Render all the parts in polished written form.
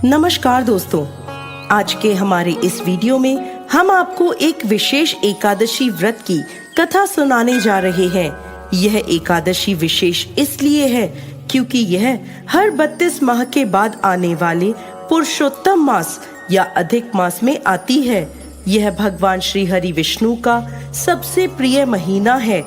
नमस्कार दोस्तों, आज के हमारे इस वीडियो में हम आपको एक विशेष एकादशी व्रत की कथा सुनाने जा रहे हैं। यह एकादशी विशेष इसलिए है क्योंकि यह हर 32 माह के बाद आने वाले पुरुषोत्तम मास या अधिक मास में आती है। यह भगवान श्री हरि विष्णु का सबसे प्रिय महीना है।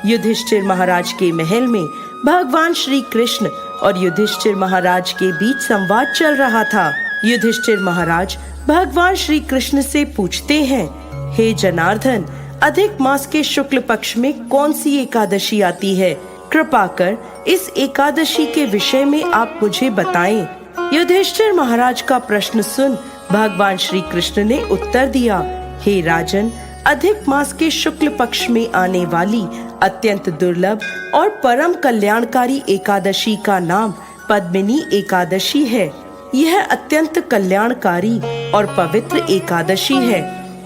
युधिष्ठिर महाराज के महल में भगवान श्री कृष्ण और युधिष्ठिर महाराज के बीच संवाद चल रहा था। युधिष्ठिर महाराज भगवान श्री कृष्ण से पूछते हैं, हे जनार्दन, अधिक मास के शुक्ल पक्ष में कौन सी एकादशी आती है? कृपा कर इस एकादशी के विषय में आप मुझे बताएं। युधिष्ठिर महाराज का प्रश्न सुन भगवान श्री कृष्ण ने उत्तर दिया, हे राजन, अधिक मास के शुक्ल पक्ष में आने वाली अत्यंत दुर्लभ और परम कल्याणकारी एकादशी का नाम पद्मिनी एकादशी है। यह अत्यंत कल्याणकारी और पवित्र एकादशी है।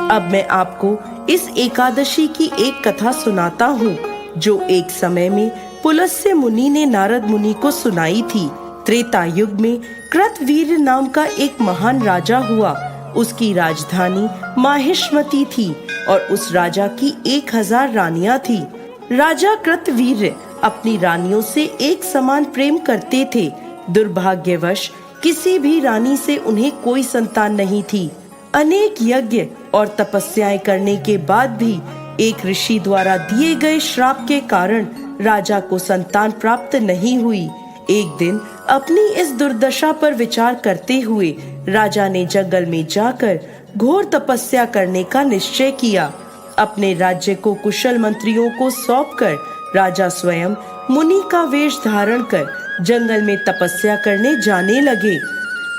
अब मैं आपको इस एकादशी की एक कथा सुनाता हूँ, जो एक समय में पुलस्त्य मुनि ने नारद मुनि को सुनाई थी। त्रेता युग में कृतवीर्य नाम का एक महान राजा हुआ। उसकी राजधानी माहिष्मती थी और उस राजा की 1000 रानियां थी। राजा कृतवीर्य अपनी रानियों से एक समान प्रेम करते थे। दुर्भाग्यवश किसी भी रानी से उन्हें कोई संतान नहीं थी। अनेक यज्ञ और तपस्याएं करने के बाद भी एक ऋषि द्वारा दिए गए श्राप के कारण राजा को संतान प्राप्त नहीं हुई। एक दिन अपनी इस दुर्दशा पर विचार करते हुए राजा ने जंगल में जाकर घोर तपस्या करने का निश्चय किया। अपने राज्य को कुशल मंत्रियों को सौंपकर राजा स्वयं मुनि का वेश धारण कर जंगल में तपस्या करने जाने लगे।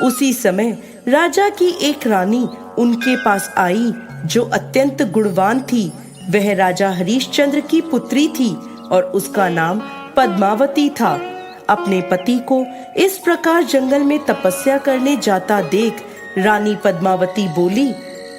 उसी समय राजा की एक रानी उनके पास आई, जो अत्यंत गुणवान थी। वह राजा हरिश्चंद्र की पुत्री थी और उसका नाम पद्मावती था। अपने पति को इस प्रकार जंगल में तपस्या करने जाता देख रानी पद्मावती बोली,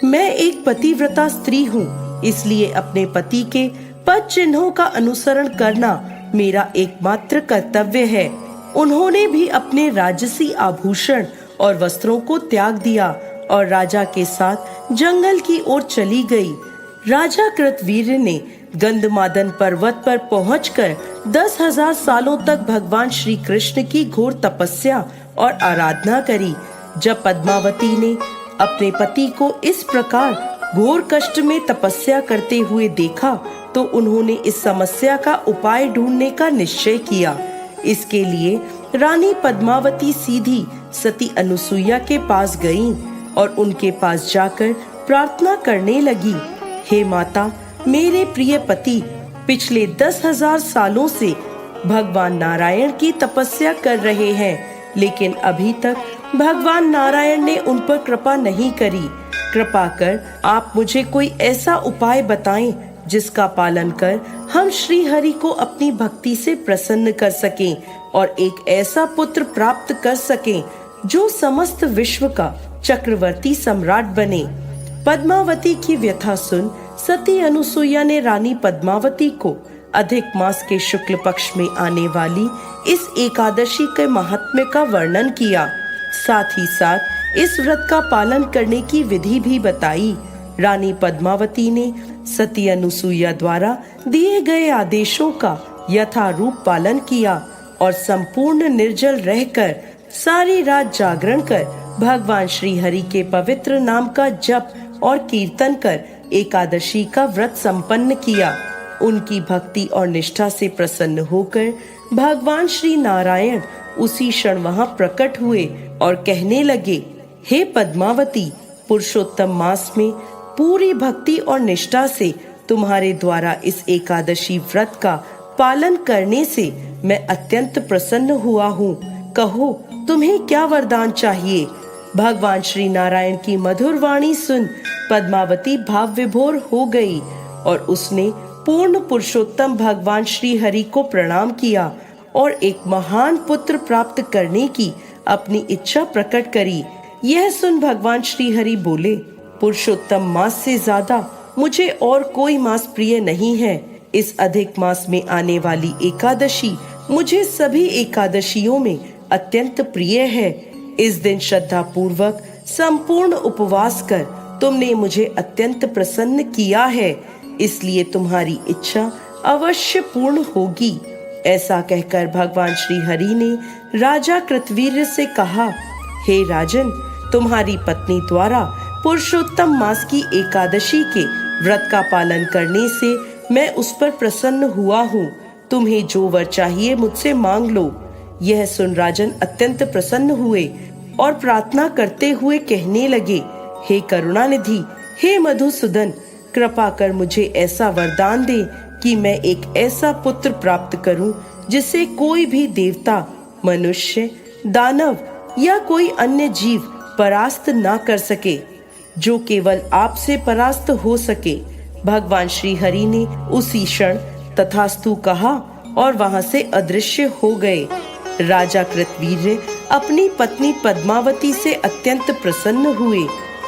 मैं एक पतिव्रता स्त्री हूँ, इसलिए अपने पति के पद चिन्हों का अनुसरण करना मेरा एकमात्र कर्तव्य है। उन्होंने भी अपने राजसी आभूषण और वस्त्रों को त्याग दिया और राजा के साथ जंगल की ओर चली गई। राजा कृतवीर्य ने गंधमादन पर्वत पर पहुंचकर 10,000 सालों तक भगवान श्री कृष्ण की घोर तपस्या और आराधना करी। जब पद्मावती ने अपने पति को इस प्रकार घोर कष्ट में तपस्या करते हुए देखा तो उन्होंने इस समस्या का उपाय ढूंढने का निश्चय किया। इसके लिए रानी पद्मावती सीधी सती अनुसुईया के पास गईं और उनके पास जाकर प्रार्थना करने लगी, हे माता, मेरे प्रिय पति पिछले 10,000 सालों से भगवान नारायण की तपस्या कर रहे हैं, लेकिन अभी तक भगवान नारायण ने उन पर कृपा नहीं करी। कृपा कर आप मुझे कोई ऐसा उपाय बताएं जिसका पालन कर हम श्री हरि को अपनी भक्ति से प्रसन्न कर सकें और एक ऐसा पुत्र प्राप्त कर सकें जो समस्त विश्व का चक्रवर्ती सम्राट बने। पद्मावती की व्यथा सुन सती अनुसुईया ने रानी पद्मावती को अधिक मास के शुक्ल पक्ष में आने वाली इस एकादशी के महात्म्य का वर्णन किया। साथ ही साथ इस व्रत का पालन करने की विधि भी बताई। रानी पद्मावती ने सती अनुसुईया द्वारा दिए गए आदेशों का यथारूप पालन किया और संपूर्ण निर्जल रहकर सारी रात जागरण कर भगवान श्री हरि के पवित्र नाम का जप और कीर्तन कर एकादशी का व्रत संपन्न किया। उनकी भक्ति और निष्ठा से प्रसन्न होकर भगवान श्री नारायण उसी क्षण वहां प्रकट हुए और कहने लगे, हे पद्मावती, पुरुषोत्तम मास में पूरी भक्ति और निष्ठा से तुम्हारे द्वारा इस एकादशी व्रत का पालन करने से मैं अत्यंत प्रसन्न हुआ हूँ। कहो, तुम्हें क्या वरदान चाहिए? भगवान श्री नारायण की मधुर वाणी सुन पद्मावती भाव विभोर हो गई और उसने पूर्ण पुरुषोत्तम भगवान श्री हरि को प्रणाम किया और एक महान पुत्र प्राप्त करने की अपनी इच्छा प्रकट करी। यह सुन भगवान श्री हरि बोले, पुरुषोत्तम मास से ज्यादा मुझे और कोई मास प्रिय नहीं है। इस अधिक मास में आने वाली एकादशी मुझे सभी एकादशियों में अत्यंत प्रिय है। इस दिन श्रद्धा पूर्वक संपूर्ण उपवास कर तुमने मुझे अत्यंत प्रसन्न किया है, इसलिए तुम्हारी इच्छा अवश्य पूर्ण होगी। ऐसा कहकर भगवान श्री हरि ने राजा कृतवीर्य से कहा, हे राजन, तुम्हारी पत्नी द्वारा पुरुषोत्तम मास की एकादशी के व्रत का पालन करने से मैं उस पर प्रसन्न हुआ हूँ। तुम्हें जो वर चाहिए मुझसे मांग लो। यह सुन राजन अत्यंत प्रसन्न हुए और प्रार्थना करते हुए कहने लगे, हे करुणानिधि, हे मधुसूदन, कृपा कर मुझे ऐसा वरदान दे कि मैं एक ऐसा पुत्र प्राप्त करूं जिसे कोई भी देवता, मनुष्य, दानव या कोई अन्य जीव परास्त ना कर सके, जो केवल आपसे परास्त हो सके। भगवान श्री हरि ने उसी क्षण तथास्तु कहा और वहां से अदृश्य हो गए। राजा कृतवीर्य अपनी पत्नी पद्मावती से अत्यंत प्रसन्न हुए।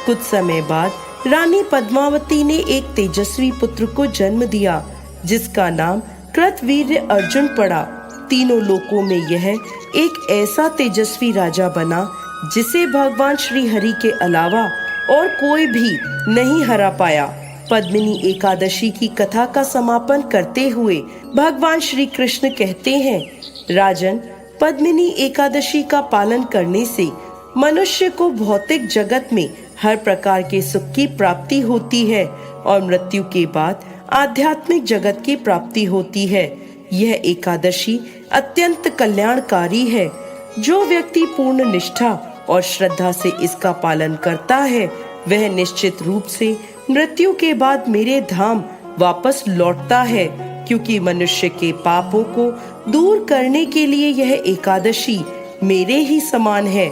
कुछ समय बाद रानी पद्मावती ने एक तेजस्वी पुत्र को जन्म दिया, जिसका नाम कृतवीर्य अर्जुन पड़ा। तीनों लोकों में यह एक ऐसा तेजस्वी राजा बना जिसे भगवान श्री हरि के अलावा और कोई भी नहीं हरा पाया। पद्मिनी एकादशी की कथा का समापन करते हुए भगवान श्री कृष्ण कहते हैं, राजन, पद्मिनी एकादशी का पालन करने से मनुष्य को भौतिक जगत में हर प्रकार के सुख की प्राप्ति होती है और मृत्यु के बाद आध्यात्मिक जगत की प्राप्ति होती है। यह एकादशी अत्यंत कल्याणकारी है। जो व्यक्ति पूर्ण निष्ठा और श्रद्धा से इसका पालन करता है, वह निश्चित रूप से मृत्यु के बाद मेरे धाम वापस लौटता है, क्योंकि मनुष्य के पापों को दूर करने के लिए यह एकादशी मेरे ही समान है।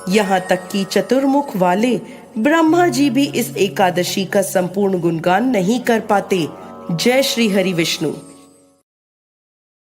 यहाँ तक कि चतुर्मुख वाले ब्रह्मा जी भी इस एकादशी का संपूर्ण गुणगान नहीं कर पाते। जय श्री हरि विष्णु।